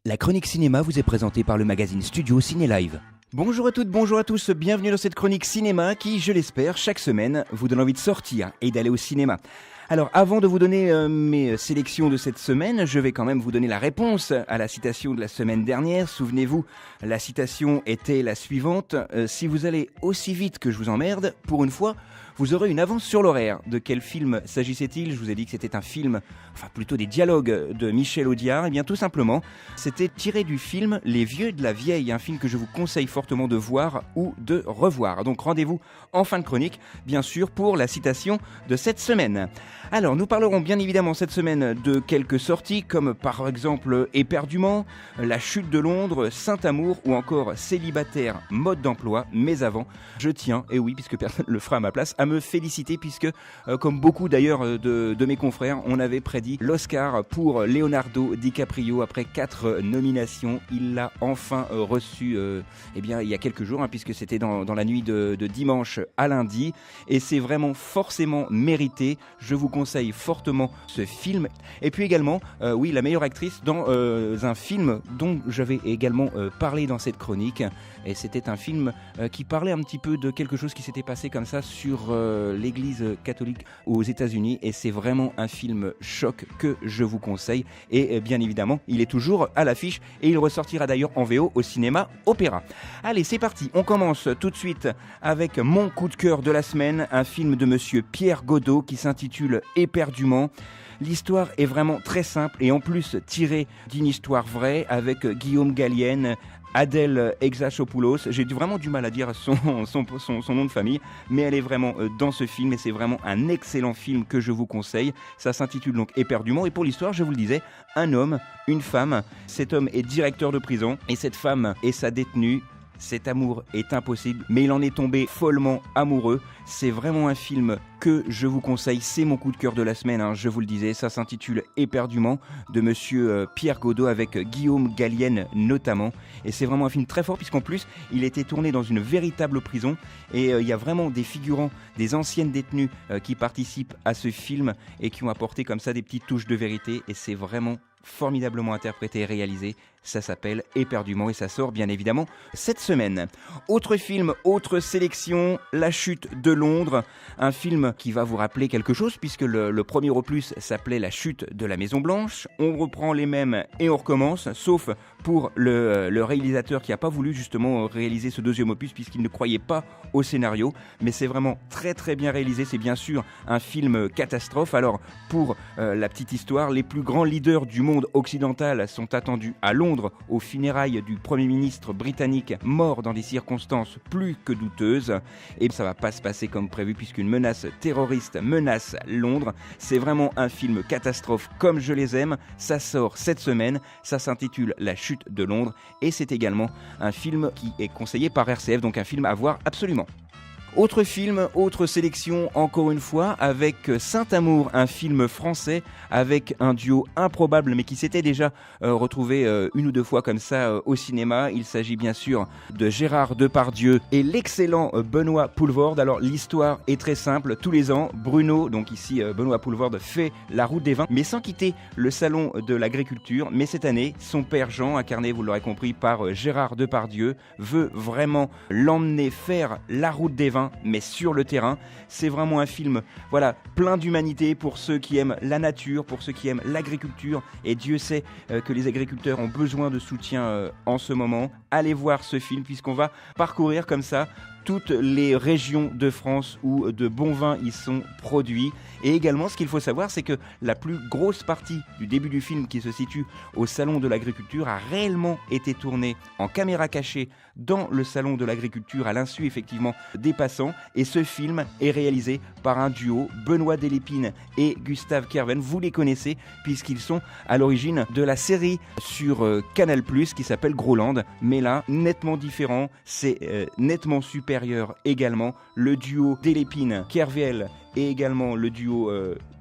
La chronique cinéma vous est présentée par le magazine Studio Ciné Live. Bonjour à toutes, bonjour à tous, bienvenue dans cette chronique cinéma qui, je l'espère, chaque semaine vous donne envie de sortir et d'aller au cinéma. Alors avant de vous donner mes sélections de cette semaine, je vais quand même vous donner la réponse à la citation de la semaine dernière. Souvenez-vous, la citation était la suivante. Si vous allez aussi vite que je vous emmerde, pour une fois, vous aurez une avance sur l'horaire. De quel film s'agissait-il ? Je vous ai dit que c'était un film, enfin plutôt des dialogues de Michel Audiard. Et bien tout simplement, c'était tiré du film Les Vieux de la Vieille, un film que je vous conseille fortement de voir ou de revoir. Donc rendez-vous en fin de chronique, bien sûr, pour la citation de cette semaine. Alors, nous parlerons bien évidemment cette semaine de quelques sorties, comme par exemple Éperdument, La Chute de Londres, Saint-Amour ou encore Célibataire, mode d'emploi. Mais avant, je tiens, et oui, puisque personne ne le fera à ma place, à me féliciter puisque, comme beaucoup d'ailleurs de mes confrères, on avait prédit l'Oscar pour Leonardo DiCaprio après 4 nominations. Il l'a enfin reçu il y a quelques jours, puisque c'était dans la nuit de dimanche à lundi. Et c'est vraiment forcément mérité. Je vous conseille fortement ce film. Et puis également, la meilleure actrice dans un film dont j'avais également parlé dans cette chronique. Et c'était un film qui parlait un petit peu de quelque chose qui s'était passé comme ça sur l'église catholique aux États-Unis. Et c'est vraiment un film choc que je vous conseille. Et bien évidemment, il est toujours à l'affiche et il ressortira d'ailleurs en VO au cinéma Opéra. Allez, c'est parti. On commence tout de suite avec mon coup de cœur de la semaine, un film de monsieur Pierre Godot qui s'intitule Éperdument. L'histoire est vraiment très simple et en plus tirée d'une histoire vraie avec Guillaume Gallienne, Adèle Exarchopoulos. J'ai vraiment du mal à dire son nom de famille, mais elle est vraiment dans ce film et c'est vraiment un excellent film que je vous conseille. Ça s'intitule donc Éperdument et pour l'histoire, je vous le disais, un homme, une femme. Cet homme est directeur de prison et cette femme est sa détenue. Cet amour est impossible, mais il en est tombé follement amoureux. C'est vraiment un film que je vous conseille. C'est mon coup de cœur de la semaine, je vous le disais. Ça s'intitule Éperdument de monsieur Pierre Godot avec Guillaume Gallienne notamment. Et c'est vraiment un film très fort puisqu'en plus, il a été tourné dans une véritable prison. Et il y a vraiment des figurants, des anciennes détenues qui participent à ce film et qui ont apporté comme ça des petites touches de vérité. Et c'est vraiment formidablement interprété et réalisé. Ça s'appelle Éperdument et ça sort bien évidemment cette semaine. Autre film, autre sélection, La Chute de Londres, un film qui va vous rappeler quelque chose puisque le premier opus s'appelait La Chute de la Maison Blanche. On reprend les mêmes et on recommence, sauf pour le réalisateur qui n'a pas voulu justement réaliser ce deuxième opus puisqu'il ne croyait pas au scénario, mais c'est vraiment très très bien réalisé. C'est bien sûr un film catastrophe. Alors pour la petite histoire, les plus grands leaders du monde occidental sont attendus à Londres aux funérailles du Premier ministre britannique mort dans des circonstances plus que douteuses. Et ça va pas se passer comme prévu puisqu'une menace terroriste menace Londres. C'est vraiment un film catastrophe comme je les aime. Ça sort cette semaine. Ça s'intitule La Chute de Londres et c'est également un film qui est conseillé par RCF, donc un film à voir absolument. Autre film, autre sélection encore une fois avec Saint-Amour, un film français avec un duo improbable mais qui s'était déjà retrouvé une ou deux fois comme ça au cinéma. Il s'agit bien sûr de Gérard Depardieu et l'excellent Benoît Poelvoorde. Alors l'histoire est très simple, tous les ans Bruno, donc ici Benoît Poelvoorde, fait la route des vins mais sans quitter le salon de l'agriculture. Mais cette année, son père Jean, incarné vous l'aurez compris par Gérard Depardieu, veut vraiment l'emmener faire la route des vins mais sur le terrain. C'est vraiment un film plein d'humanité pour ceux qui aiment la nature, pour ceux qui aiment l'agriculture et Dieu sait que les agriculteurs ont besoin de soutien en ce moment. Allez voir ce film puisqu'on va parcourir comme ça toutes les régions de France où de bons vins y sont produits. Et également, ce qu'il faut savoir, c'est que la plus grosse partie du début du film qui se situe au Salon de l'Agriculture a réellement été tournée en caméra cachée dans le Salon de l'Agriculture à l'insu effectivement des passants. Et ce film est réalisé par un duo, Benoît Delépine et Gustave Kerven. Vous les connaissez puisqu'ils sont à l'origine de la série sur Canal+, qui s'appelle Groland. Mais là, nettement différent, c'est nettement supérieur également. Le duo Delépine-Kerviel et également le duo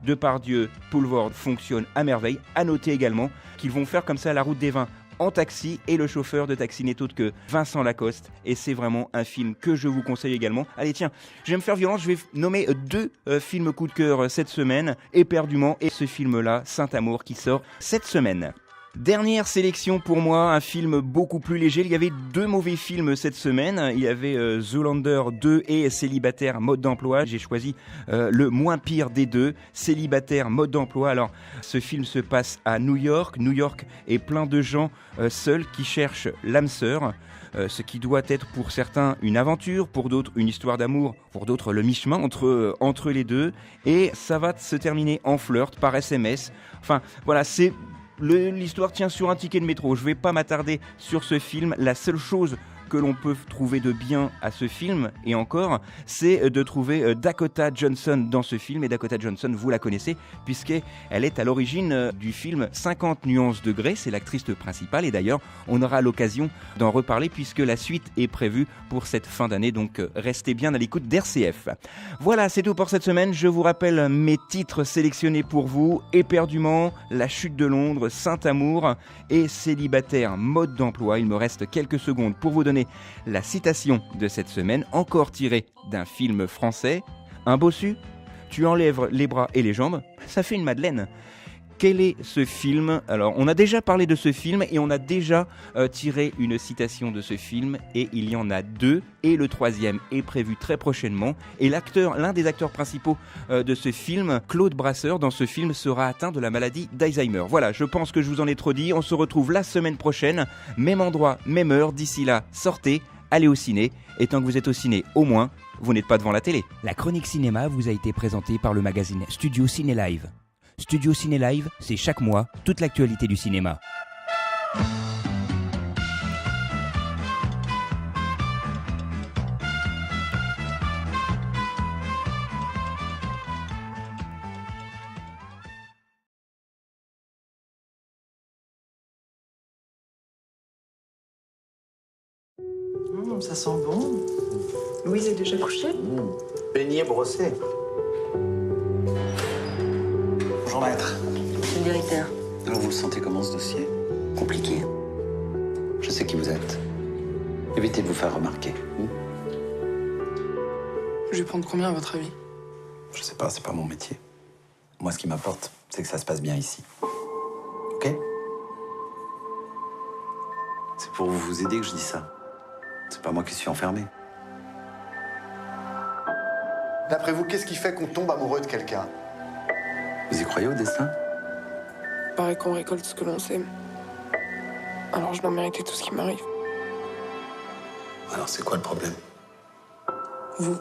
Depardieu-Poelvoorde fonctionne à merveille. À noter également qu'ils vont faire comme ça la route des vins en taxi et le chauffeur de taxi n'est autre que Vincent Lacoste et c'est vraiment un film que je vous conseille également. Allez tiens, je vais me faire violence, je vais nommer deux films coup de cœur cette semaine, Éperdument et ce film-là, Saint-Amour qui sort cette semaine. Dernière sélection pour moi, un film beaucoup plus léger. Il y avait 2 mauvais films cette semaine. Il y avait Zoolander 2 et Célibataire mode d'emploi. J'ai choisi le moins pire des deux, Célibataire mode d'emploi. Alors, ce film se passe à New York. New York est plein de gens seuls qui cherchent l'âme sœur. Ce qui doit être pour certains une aventure, pour d'autres une histoire d'amour, pour d'autres le mi-chemin entre les deux. Et ça va se terminer en flirt par SMS. Enfin, voilà, l'histoire tient sur un ticket de métro. Je ne vais pas m'attarder sur ce film. La seule chose que l'on peut trouver de bien à ce film, et encore, c'est de trouver Dakota Johnson dans ce film. Et Dakota Johnson, vous la connaissez, puisqu'elle est à l'origine du film 50 nuances de Grey. C'est l'actrice principale. Et d'ailleurs, on aura l'occasion d'en reparler, puisque la suite est prévue pour cette fin d'année. Donc, restez bien à l'écoute d'RCF. Voilà, c'est tout pour cette semaine. Je vous rappelle mes titres sélectionnés pour vous. Éperdument, La chute de Londres, Saint-Amour et Célibataire mode d'emploi. Il me reste quelques secondes pour vous donner la citation de cette semaine, encore tirée d'un film français. Un bossu, tu enlèves les bras et les jambes, ça fait une madeleine. Quel est ce film ? Alors, on a déjà parlé de ce film et on a déjà tiré une citation de ce film, et il y en a 2, et le 3e est prévu très prochainement. Et l'un des acteurs principaux de ce film, Claude Brasseur, dans ce film, sera atteint de la maladie d'Alzheimer. Voilà, je pense que je vous en ai trop dit. On se retrouve la semaine prochaine, même endroit, même heure. D'ici là, sortez, allez au ciné, et tant que vous êtes au ciné, au moins, vous n'êtes pas devant la télé. La chronique cinéma vous a été présentée par le magazine Studio Ciné Live. Studio Ciné Live, c'est chaque mois toute l'actualité du cinéma. Ça sent bon. Louise est déjà couchée. Peigné, brossé. Bonjour maître. Monsieur le directeur. Alors vous le sentez comment ce dossier? Compliqué. Je sais qui vous êtes. Évitez de vous faire remarquer. Je vais prendre combien à votre avis? Je sais pas, c'est pas mon métier. Moi, ce qui m'importe, c'est que ça se passe bien ici. Ok? C'est pour vous aider que je dis ça. C'est pas moi qui suis enfermé. D'après vous, qu'est-ce qui fait qu'on tombe amoureux de quelqu'un? Vous y croyez au destin? Paraît qu'on récolte ce que l'on sème. Alors je dois mériter tout ce qui m'arrive. Alors c'est quoi le problème? Vous.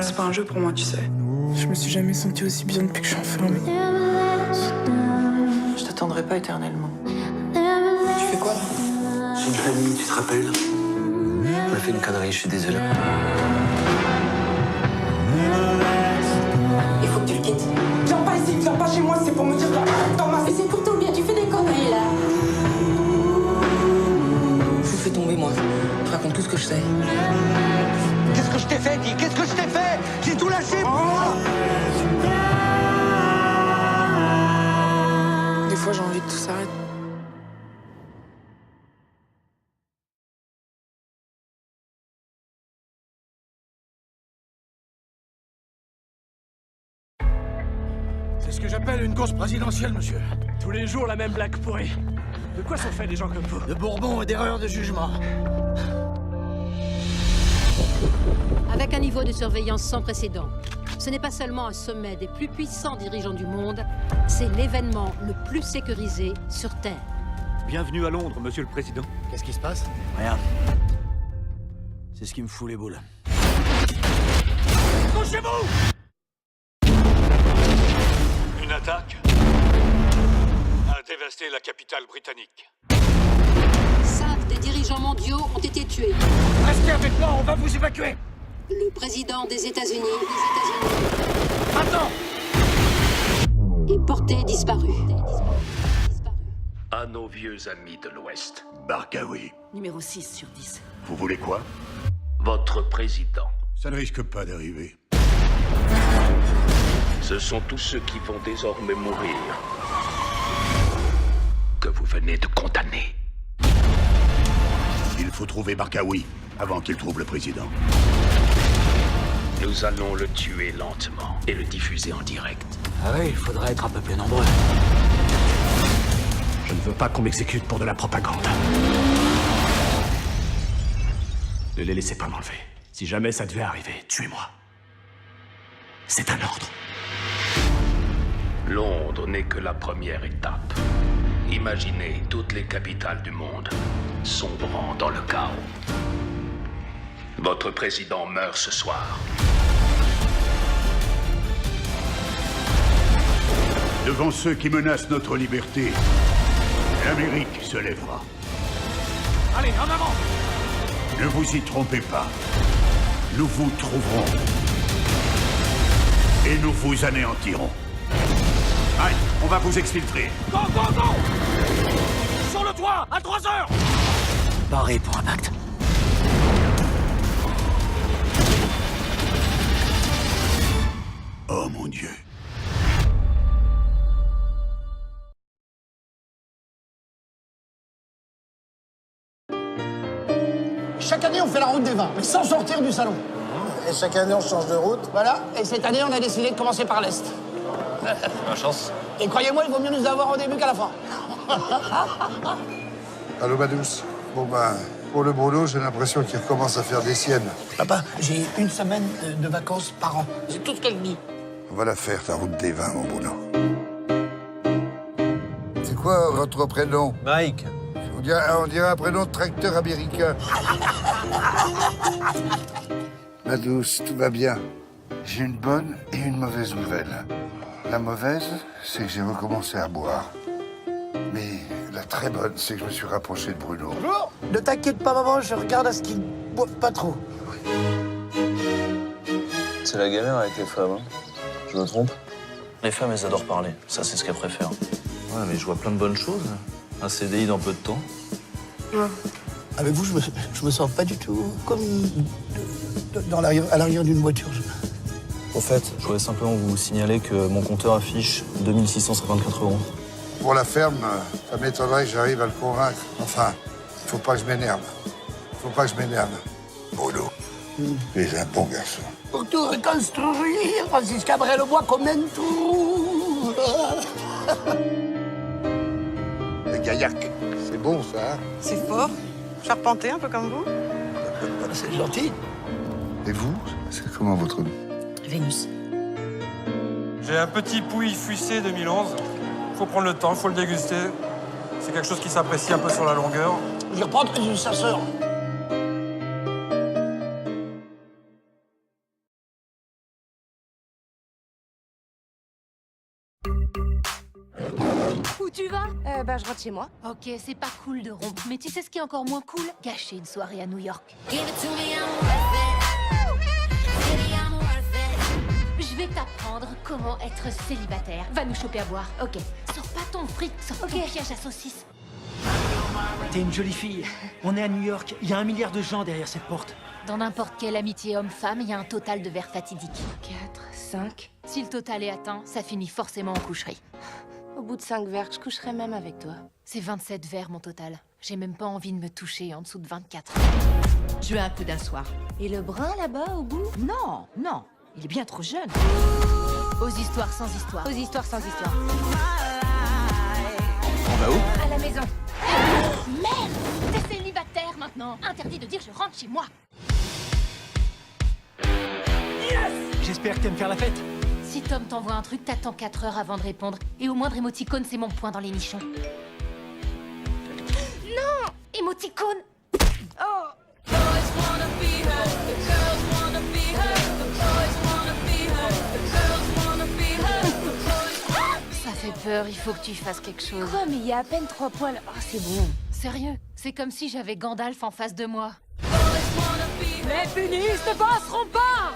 C'est pas un jeu pour moi, tu sais. Je me suis jamais sentie aussi bien depuis que je suis enfermée. Je t'attendrai pas éternellement. Tu fais quoi là? J'ai une famille, tu te rappelles? On a fait une connerie, je suis désolé. Il faut que tu le quittes. Viens pas ici, viens pas chez moi, c'est pour me dire dans ma... Mais c'est pour ton bien, tu fais des conneries là. Je vous fais tomber moi. Je raconte tout ce que je sais. Qu'est-ce que je t'ai fait, Guy? Qu'est-ce que je t'ai fait? J'ai tout lâché. Des fois j'ai envie de tout s'arrêter. C'est ce que j'appelle une course présidentielle, monsieur. Tous les jours, la même blague pourrie. De quoi sont faits les gens comme vous? De bourbon et d'erreurs de jugement. Avec un niveau de surveillance sans précédent, ce n'est pas seulement un sommet des plus puissants dirigeants du monde, c'est l'événement le plus sécurisé sur Terre. Bienvenue à Londres, monsieur le président. Qu'est-ce qui se passe? Rien. C'est ce qui me fout les boules. Couchez-vous! Une attaque a dévasté la capitale britannique. 5 des dirigeants mondiaux ont été tués. Restez avec moi, on va vous évacuer! Le président des États-Unis Attends! est porté disparu. À nos vieux amis de l'Ouest. Barkawi. Numéro 6 sur 10. Vous voulez quoi? Votre président. Ça ne risque pas d'arriver. Ce sont tous ceux qui vont désormais mourir que vous venez de condamner. Il faut trouver Barkawi avant qu'il trouve le président. Nous allons le tuer lentement et le diffuser en direct. Ah oui, il faudrait être un peu plus nombreux. Je ne veux pas qu'on m'exécute pour de la propagande. Ne les laissez pas m'enlever. Si jamais ça devait arriver, tuez-moi. C'est un ordre. Londres n'est que la première étape. Imaginez toutes les capitales du monde sombrant dans le chaos. Votre président meurt ce soir. Devant ceux qui menacent notre liberté, l'Amérique se lèvera. Allez, en avant! Ne vous y trompez pas. Nous vous trouverons. Et nous vous anéantirons. Allez, on va vous exfiltrer. Go, go, go! Sur le toit, à 3 heures! Paré pour un acte. Oh mon Dieu. Chaque année, on fait la route des vins, mais sans sortir du salon. Et chaque année, on change de route. Voilà, et cette année, on a décidé de commencer par l'Est. La chance. Et croyez-moi, il vaut mieux nous avoir au début qu'à la fin. Allô, ma douce. Bon, ben, pour le boulot, j'ai l'impression qu'il recommence à faire des siennes. Papa, j'ai une semaine de vacances par an. C'est tout ce que je dis. On va la faire, ta route des vins, mon boulot. C'est quoi votre prénom? Mike. On dirait un prénom de tracteur américain. Ma douce, tout va bien. J'ai une bonne et une mauvaise nouvelle. La mauvaise, c'est que j'ai recommencé à boire. Mais la très bonne, c'est que je me suis rapproché de Bruno. Bonjour. Ne t'inquiète pas, maman, je regarde à ce qu'il boit pas trop. C'est la galère avec les femmes, hein. Je me trompe? Les femmes, elles adorent parler. Ça, c'est ce qu'elles préfèrent. Ouais, mais je vois plein de bonnes choses. Un CDI dans peu de temps. Ouais. Avec vous, je me sens pas du tout comme à l'arrière d'une voiture. Au fait, je voulais simplement vous signaler que mon compteur affiche 2654 €. Pour la ferme, ça m'étonnerait que j'arrive à le convaincre. Enfin, faut pas que je m'énerve. Faut pas que je m'énerve. Bruno, tu es un bon garçon. Pour tout reconstruire, Francis Cabrel le bois comme un trou. Le gaillac, c'est bon ça, hein? C'est fort. Charpenté, un peu comme vous. C'est gentil. Et vous, c'est comment votre nom? Vénus. J'ai un petit pouille fuissé 2011. Faut prendre le temps, faut le déguster. C'est quelque chose qui s'apprécie un peu sur la longueur. Je reprendrai du sa sœur. Où tu vas? Je rentre chez moi. Ok, c'est pas cool de rompre, mais tu sais ce qui est encore moins cool? Gâcher une soirée à New York. Je vais t'apprendre comment être célibataire. Va nous choper à boire. Ok. Sors pas ton fric, sors ton piège à saucisse. T'es une jolie fille. On est à New York. Il y a 1 milliard de gens derrière cette porte. Dans n'importe quelle amitié homme-femme, il y a un total de verres fatidiques. 4, 5. Si le total est atteint, ça finit forcément en coucherie. Au bout de 5 verres, je coucherai même avec toi. C'est 27 verres mon total. J'ai même pas envie de me toucher en dessous de 24. Je veux un coup d'un soir. Et le brun là-bas, au bout? Non, non. Il est bien trop jeune. Aux histoires sans histoire. Aux histoires sans histoire. On va où? À la maison. Merde! T'es célibataire maintenant. Interdit de dire je rentre chez moi. Yes! J'espère que t'aimes faire la fête. Si Tom t'envoie un truc, t'attends 4 heures avant de répondre. Et au moindre émoticône, c'est mon point dans les nichons. Non! Émoticône! Oh! Ça fait peur, il faut que tu fasses quelque chose. Quoi, mais il y a à peine 3 poils. Oh, c'est bon. Sérieux? C'est comme si j'avais Gandalf en face de moi. Les féministes ne passeront pas!